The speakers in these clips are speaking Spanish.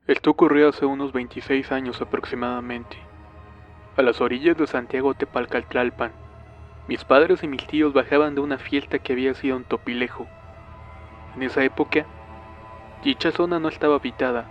Esto ocurrió hace unos 26 años aproximadamente, a las orillas de Santiago Tepalcatlalpan. Mis padres y mis tíos bajaban de una fiesta que había sido en Topilejo. En esa época, dicha zona no estaba habitada,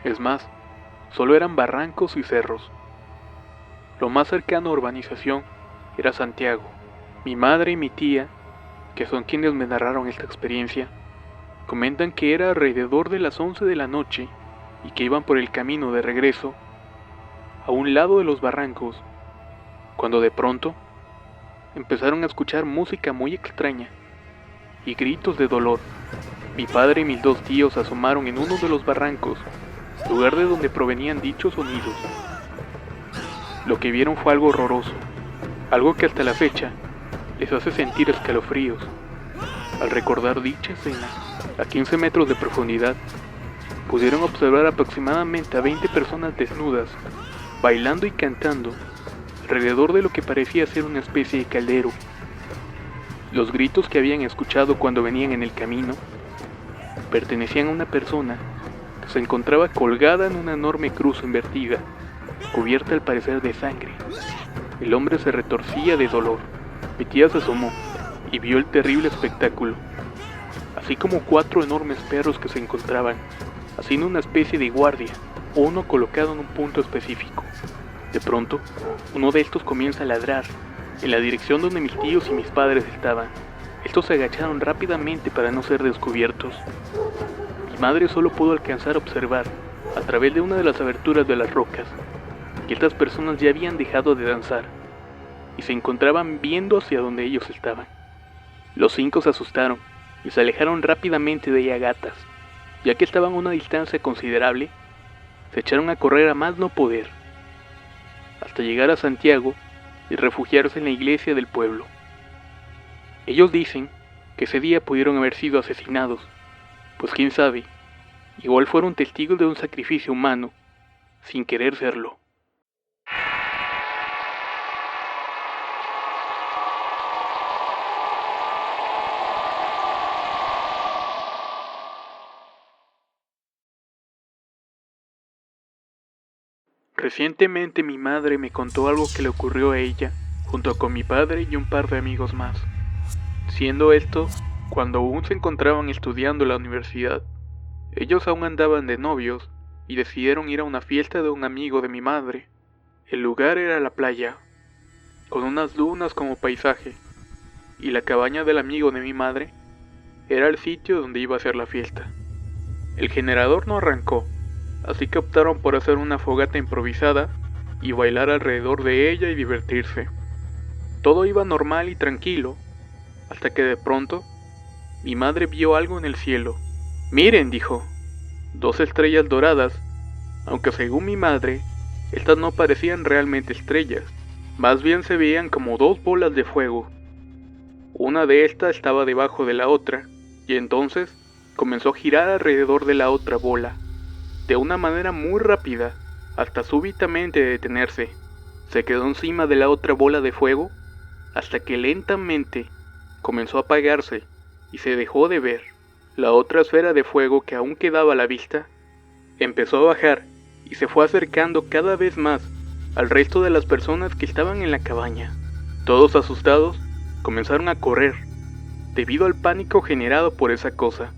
es más, solo eran barrancos y cerros. Lo más cercano a urbanización era Santiago. Mi madre y mi tía, que son quienes me narraron esta experiencia, comentan que era alrededor de las 11 de la noche y que iban por el camino de regreso a un lado de los barrancos, cuando de pronto empezaron a escuchar música muy extraña y gritos de dolor. Mi padre y mis dos tíos asomaron en uno de los barrancos, lugar de donde provenían dichos sonidos. Lo que vieron fue algo horroroso, algo que hasta la fecha les hace sentir escalofríos. Al recordar dicha escena, a 15 metros de profundidad, pudieron observar aproximadamente a 20 personas desnudas, bailando y cantando, alrededor de lo que parecía ser una especie de caldero. Los gritos que habían escuchado cuando venían en el camino pertenecían a una persona que se encontraba colgada en una enorme cruz invertida, cubierta al parecer de sangre. El hombre se retorcía de dolor. Mi tía se asomó y vio el terrible espectáculo, así como 4 enormes perros que se encontraban haciendo una especie de guardia, uno colocado en un punto específico. De pronto, uno de estos comienza a ladrar en la dirección donde mis tíos y mis padres estaban. Estos se agacharon rápidamente para no ser descubiertos. Mi madre solo pudo alcanzar a observar, a través de una de las aberturas de las rocas, que estas personas ya habían dejado de danzar y se encontraban viendo hacia donde ellos estaban. Los 5 se asustaron y se alejaron rápidamente de ella a gatas. Ya que estaban a una distancia considerable, se echaron a correr a más no poder, hasta llegar a Santiago y refugiarse en la iglesia del pueblo. Ellos dicen que ese día pudieron haber sido asesinados, pues quién sabe, igual fueron testigos de un sacrificio humano, sin querer serlo. Recientemente mi madre me contó algo que le ocurrió a ella, junto con mi padre y un par de amigos más, siendo esto cuando aún se encontraban estudiando en la universidad. Ellos aún andaban de novios y decidieron ir a una fiesta de un amigo de mi madre. El lugar era la playa, con unas dunas como paisaje, y la cabaña del amigo de mi madre era el sitio donde iba a ser la fiesta. El generador no arrancó, así que optaron por hacer una fogata improvisada y bailar alrededor de ella y divertirse. Todo iba normal y tranquilo, hasta que de pronto, mi madre vio algo en el cielo. «Miren», dijo, «2 estrellas doradas», aunque según mi madre, estas no parecían realmente estrellas, más bien se veían como 2 bolas de fuego. Una de estas estaba debajo de la otra, y entonces comenzó a girar alrededor de la otra bola, de una manera muy rápida, hasta súbitamente detenerse. Se quedó encima de la otra bola de fuego, hasta que lentamente comenzó a apagarse y se dejó de ver. La otra esfera de fuego que aún quedaba a la vista, empezó a bajar y se fue acercando cada vez más al resto de las personas que estaban en la cabaña. Todos asustados, comenzaron a correr, debido al pánico generado por esa cosa.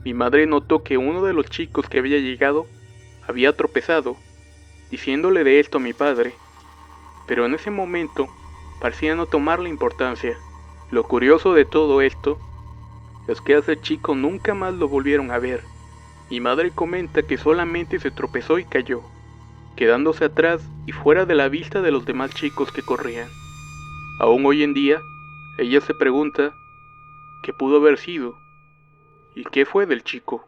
Mi madre notó que uno de los chicos que había llegado había tropezado, diciéndole de esto a mi padre, pero en ese momento parecía no tomarle importancia. Lo curioso de todo esto es que a ese chico nunca más lo volvieron a ver. Mi madre comenta que solamente se tropezó y cayó, quedándose atrás y fuera de la vista de los demás chicos que corrían. Aún hoy en día, ella se pregunta qué pudo haber sido y qué fue del chico.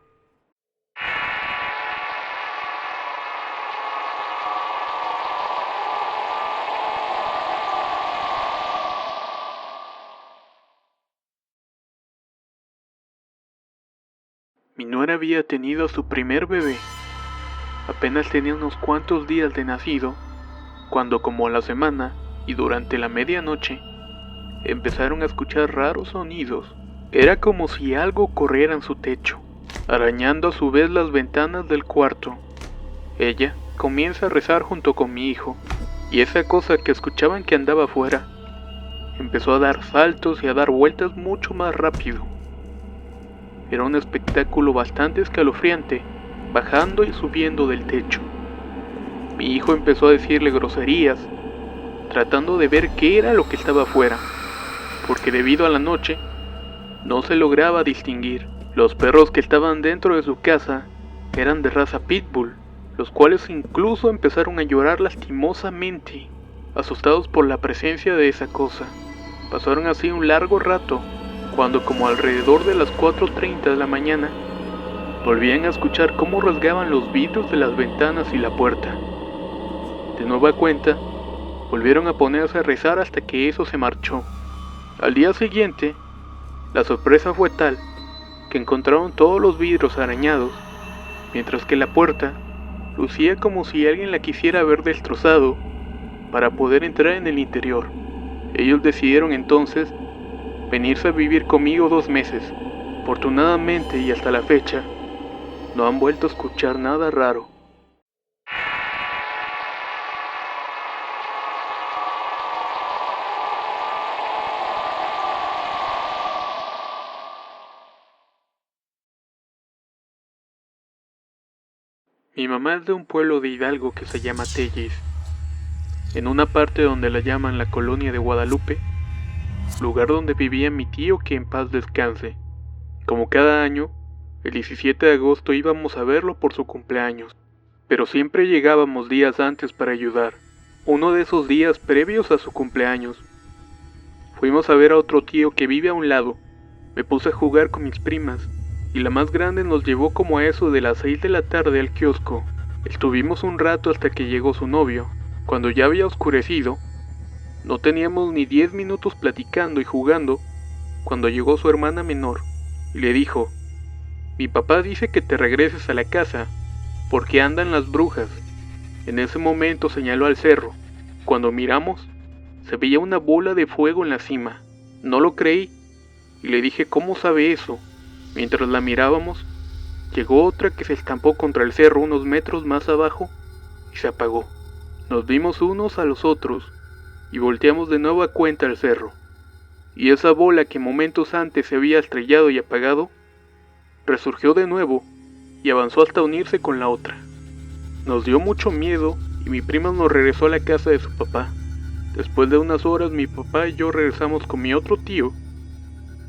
Mi nuera había tenido su primer bebé. Apenas tenía unos cuantos días de nacido, cuando como a la semana y durante la medianoche, empezaron a escuchar raros sonidos. Era como si algo corriera en su techo. arañando a su vez las ventanas del cuarto. Ella comienza a rezar junto con mi hijo, y esa cosa que escuchaban que andaba afuera empezó a dar saltos y a dar vueltas mucho más rápido. Era un espectáculo bastante escalofriante, bajando y subiendo del techo. Mi hijo empezó a decirle groserías, tratando de ver qué era lo que estaba afuera, porque debido a la noche no se lograba distinguir. Los perros que estaban dentro de su casa eran de raza pitbull, los cuales incluso empezaron a llorar lastimosamente, asustados por la presencia de esa cosa. Pasaron así un largo rato, cuando como alrededor de las 4:30 de la mañana, volvían a escuchar cómo rasgaban los vidrios de las ventanas y la puerta. De nueva cuenta, volvieron a ponerse a rezar hasta que eso se marchó. Al día siguiente, la sorpresa fue tal que encontraron todos los vidrios arañados, mientras que la puerta lucía como si alguien la quisiera haber destrozado para poder entrar en el interior. Ellos decidieron entonces venirse a vivir conmigo 2 meses. Afortunadamente y hasta la fecha, no han vuelto a escuchar nada raro. Mi mamá es de un pueblo de Hidalgo que se llama Telles, en una parte donde la llaman la colonia de Guadalupe, lugar donde vivía mi tío, que en paz descanse. Como cada año, el 17 de agosto íbamos a verlo por su cumpleaños, pero siempre llegábamos días antes para ayudar. Uno de esos días previos a su cumpleaños, fuimos a ver a otro tío que vive a un lado. Me puse a jugar con mis primas, y la más grande nos llevó como a eso de las 6 de la tarde al kiosco. Estuvimos un rato hasta que llegó su novio. Cuando ya había oscurecido, no teníamos ni 10 minutos platicando y jugando, cuando llegó su hermana menor, y le dijo: mi papá dice que te regreses a la casa, porque andan las brujas. En ese momento señaló al cerro. Cuando miramos, se veía una bola de fuego en la cima. No lo creí, y le dije: ¿cómo sabe eso? Mientras la mirábamos, llegó otra que se estampó contra el cerro unos metros más abajo y se apagó. Nos vimos unos a los otros y volteamos de nuevo a cuenta al cerro. Y esa bola que momentos antes se había estrellado y apagado, resurgió de nuevo y avanzó hasta unirse con la otra. Nos dio mucho miedo y mi prima nos regresó a la casa de su papá. Después de unas horas mi papá y yo regresamos con mi otro tío,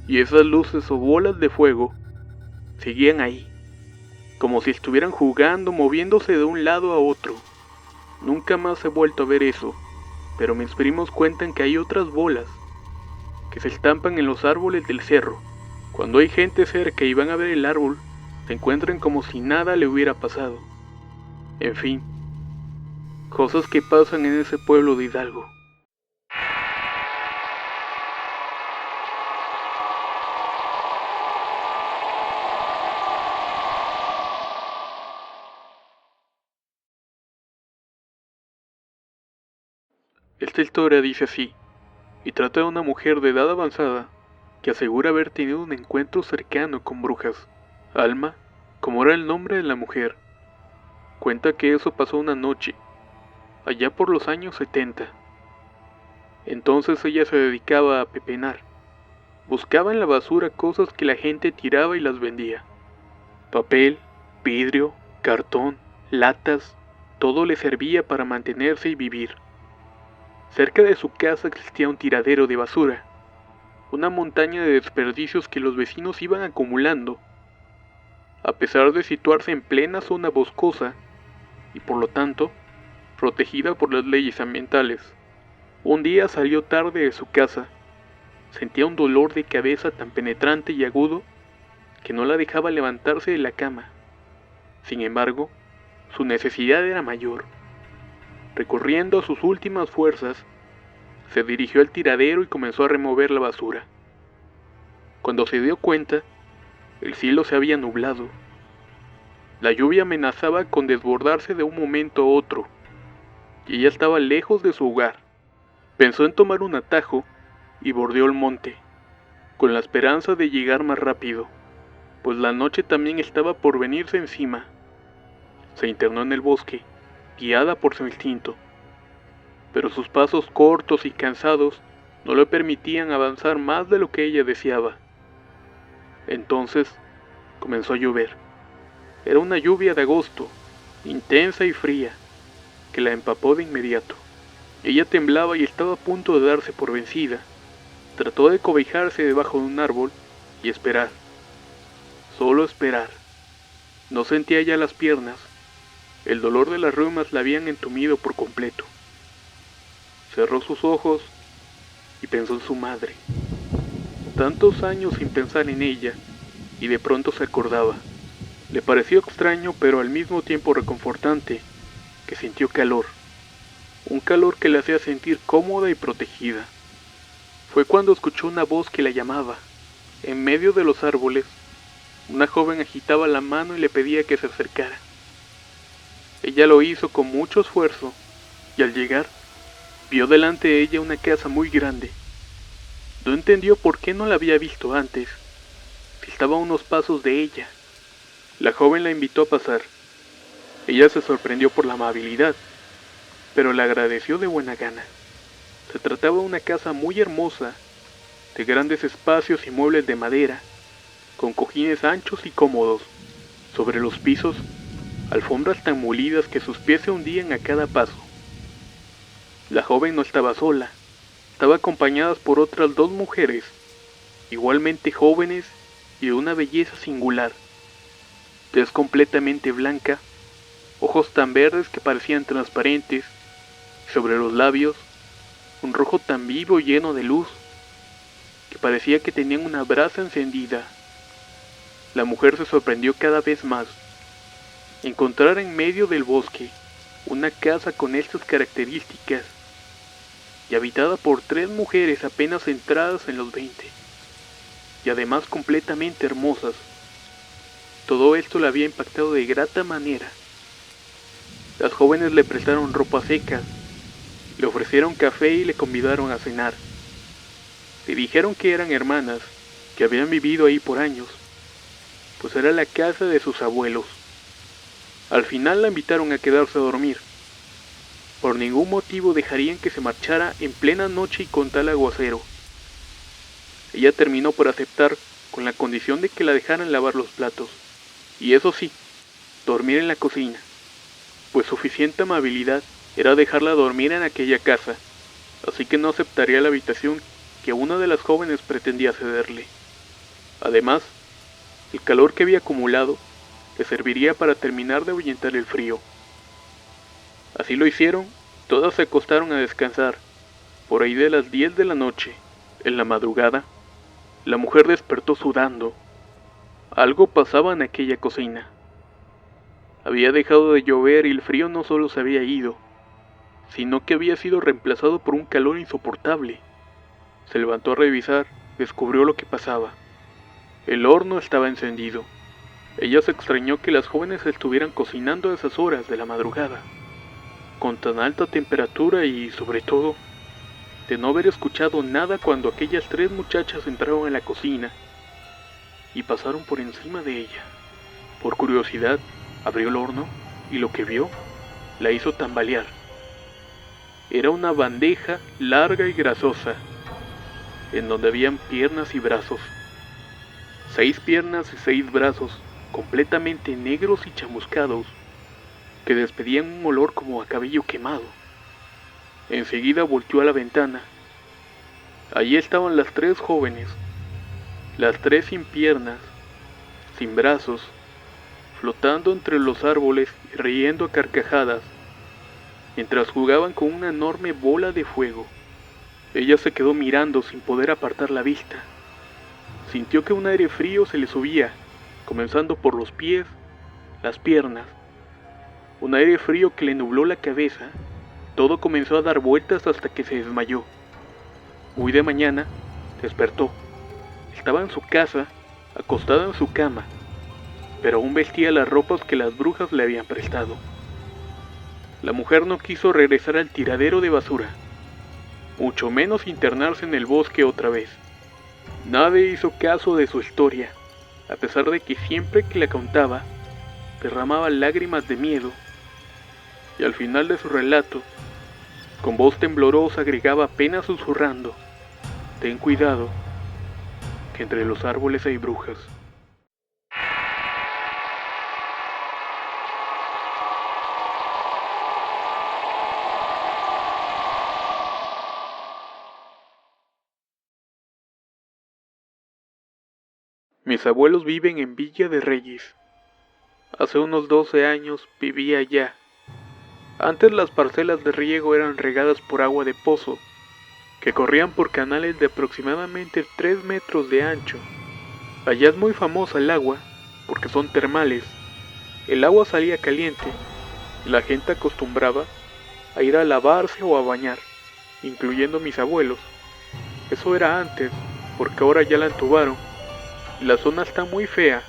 y esas luces o bolas de fuego seguían ahí, como si estuvieran jugando, moviéndose de un lado a otro. Nunca más he vuelto a ver eso, pero mis primos cuentan que hay otras bolas que se estampan en los árboles del cerro. Cuando hay gente cerca y van a ver el árbol, se encuentran como si nada le hubiera pasado. En fin, cosas que pasan en ese pueblo de Hidalgo. Esta historia dice así, y trata de una mujer de edad avanzada que asegura haber tenido un encuentro cercano con brujas. Alma, como era el nombre de la mujer, cuenta que eso pasó una noche, allá por los años 70. Entonces ella se dedicaba a pepenar. Buscaba en la basura cosas que la gente tiraba y las vendía. Papel, vidrio, cartón, latas, todo le servía para mantenerse y vivir. Cerca de su casa existía un tiradero de basura, una montaña de desperdicios que los vecinos iban acumulando. A pesar de situarse en plena zona boscosa, y por lo tanto, protegida por las leyes ambientales, un día salió tarde de su casa. Sentía un dolor de cabeza tan penetrante y agudo que no la dejaba levantarse de la cama. Sin embargo, su necesidad era mayor. Recorriendo a sus últimas fuerzas, se dirigió al tiradero y comenzó a remover la basura. Cuando se dio cuenta, el cielo se había nublado. La lluvia amenazaba con desbordarse de un momento a otro, y ella estaba lejos de su hogar. Pensó en tomar un atajo y bordeó el monte, con la esperanza de llegar más rápido. pues la noche también estaba por venirse encima. Se internó en el bosque, guiada por su instinto, pero sus pasos cortos y cansados no le permitían avanzar más de lo que ella deseaba. Entonces comenzó a llover. Era una lluvia de agosto, intensa y fría, que la empapó de inmediato. Ella temblaba y estaba a punto de darse por vencida. Trató de cobijarse debajo de un árbol y esperar. Solo esperar. No sentía ya las piernas. El dolor de las reumas la habían entumido por completo. Cerró sus ojos y pensó en su madre. Tantos años sin pensar en ella, y de pronto se acordaba. Le pareció extraño, pero al mismo tiempo reconfortante, que sintió calor. Un calor que la hacía sentir cómoda y protegida. Fue cuando escuchó una voz que la llamaba. En medio de los árboles, una joven agitaba la mano y le pedía que se acercara. Ella lo hizo con mucho esfuerzo, y al llegar, vio delante de ella una casa muy grande. No entendió por qué no la había visto antes, si estaba a unos pasos de ella. La joven la invitó a pasar. Ella se sorprendió por la amabilidad, pero le agradeció de buena gana. Se trataba de una casa muy hermosa, de grandes espacios y muebles de madera, con cojines anchos y cómodos. Sobre los pisos, alfombras tan molidas que sus pies se hundían a cada paso. La joven no estaba sola, estaba acompañada por otras dos mujeres, igualmente jóvenes y de una belleza singular. Tez completamente blanca, ojos tan verdes que parecían transparentes, y sobre los labios, un rojo tan vivo y lleno de luz, que parecía que tenían una brasa encendida. La mujer se sorprendió cada vez más. Encontrar en medio del bosque una casa con estas características, y habitada por tres mujeres apenas entradas en los 20, y además completamente hermosas. Todo esto la había impactado de grata manera. Las jóvenes le prestaron ropa seca, le ofrecieron café y le convidaron a cenar. Le dijeron que eran hermanas, que habían vivido ahí por años, pues era la casa de sus abuelos. Al final la invitaron a quedarse a dormir. Por ningún motivo dejarían que se marchara en plena noche y con tal aguacero. Ella terminó por aceptar con la condición de que la dejaran lavar los platos, y eso sí, dormir en la cocina, pues suficiente amabilidad era dejarla dormir en aquella casa, así que no aceptaría la habitación que una de las jóvenes pretendía cederle. Además, el calor que había acumulado le serviría para terminar de ahuyentar el frío. Así lo hicieron, todas se acostaron a descansar. Por ahí de las 10 de la noche, en la madrugada, la mujer despertó sudando. Algo pasaba en aquella cocina. Había dejado de llover y el frío no solo se había ido, sino que había sido reemplazado por un calor insoportable. Se levantó a revisar, descubrió lo que pasaba. El horno estaba encendido. Ella se extrañó que las jóvenes estuvieran cocinando a esas horas de la madrugada, con tan alta temperatura y, sobre todo, de no haber escuchado nada cuando aquellas tres muchachas entraron en la cocina y pasaron por encima de ella. Por curiosidad, abrió el horno y lo que vio la hizo tambalear. Era una bandeja larga y grasosa, en donde habían piernas y brazos. 6 piernas y 6 brazos, completamente negros y chamuscados, que despedían un olor como a cabello quemado. Enseguida volteó a la ventana. Allí estaban las tres jóvenes, las tres sin piernas, sin brazos, flotando entre los árboles y riendo a carcajadas, mientras jugaban con una enorme bola de fuego. Ella se quedó mirando sin poder apartar la vista. Sintió que un aire frío se le subía, comenzando por los pies, las piernas. Un aire frío que le nubló la cabeza. Todo comenzó a dar vueltas hasta que se desmayó. Muy de mañana, despertó. Estaba en su casa, acostada en su cama, pero aún vestía las ropas que las brujas le habían prestado. La mujer no quiso regresar al tiradero de basura, mucho menos internarse en el bosque otra vez. Nadie hizo caso de su historia. a pesar de que siempre que la contaba, derramaba lágrimas de miedo, y al final de su relato, con voz temblorosa agregaba apenas susurrando: ten cuidado, que entre los árboles hay brujas. Mis abuelos viven en Villa de Reyes. Hace unos 12 años vivía allá. Antes las parcelas de riego eran regadas por agua de pozo, que corrían por canales de aproximadamente 3 metros de ancho. Allá es muy famosa el agua, porque son termales. El agua salía caliente, y la gente acostumbraba a ir a lavarse o a bañar, incluyendo mis abuelos. Eso era antes, porque ahora ya la entubaron, y la zona está muy fea,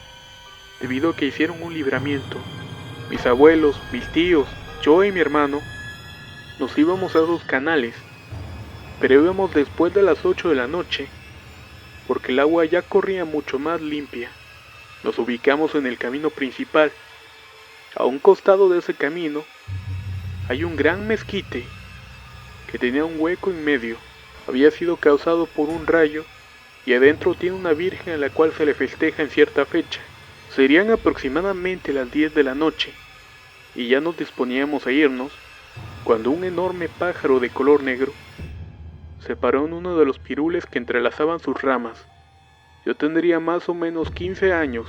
debido a que hicieron un libramiento. Mis abuelos, mis tíos, yo y mi hermano, nos íbamos a esos canales, pero íbamos después de las 8 de la noche, porque el agua ya corría mucho más limpia. Nos ubicamos en el camino principal. A un costado de ese camino hay un gran mezquite que tenía un hueco en medio. Había sido causado por un rayo y adentro tiene una virgen a la cual se le festeja en cierta fecha. Serían aproximadamente las 10 de la noche y ya nos disponíamos a irnos cuando un enorme pájaro de color negro se paró en uno de los pirules que entrelazaban sus ramas. Yo tendría más o menos 15 años.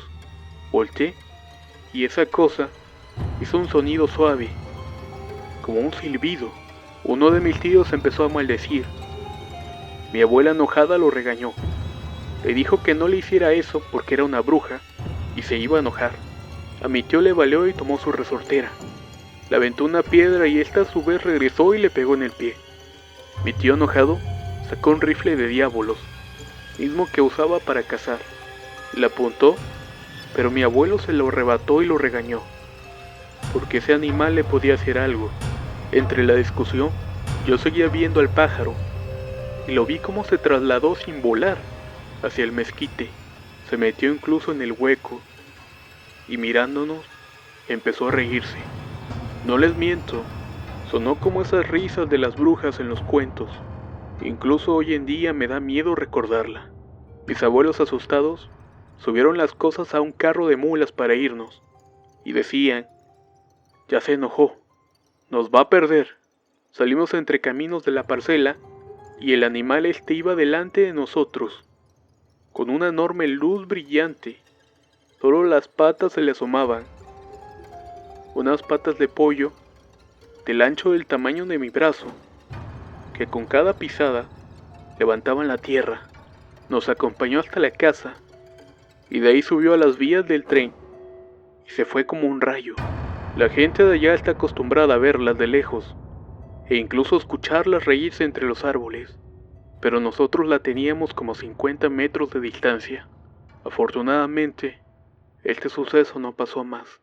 Volteé y esa cosa hizo un sonido suave, como un silbido. Uno de mis tíos empezó a maldecir. Mi abuela enojada lo regañó. Le dijo que no le hiciera eso porque era una bruja y se iba a enojar. A mi tío le valió y tomó su resortera. Le aventó una piedra y esta a su vez regresó y le pegó en el pie. Mi tío enojado sacó un rifle de diábolos, mismo que usaba para cazar. Le apuntó, pero mi abuelo se lo arrebató y lo regañó, porque ese animal le podía hacer algo. Entre la discusión, yo seguía viendo al pájaro, y lo vi como se trasladó sin volar hacia el mezquite. Se metió incluso en el hueco, y mirándonos, empezó a reírse. No les miento, sonó como esas risas de las brujas en los cuentos. Incluso hoy en día me da miedo recordarla. Mis abuelos asustados subieron las cosas a un carro de mulas para irnos, y decían: ya se enojó, nos va a perder. Salimos entre caminos de la parcela, y el animal iba delante de nosotros, con una enorme luz brillante. Solo las patas se le asomaban, unas patas de pollo, del ancho del tamaño de mi brazo, que con cada pisada levantaban la tierra. Nos acompañó hasta la casa, y de ahí subió a las vías del tren, y se fue como un rayo. La gente de allá está acostumbrada a verlas de lejos, e incluso escucharlas reírse entre los árboles, pero nosotros la teníamos como 50 metros de distancia. Afortunadamente, este suceso no pasó más.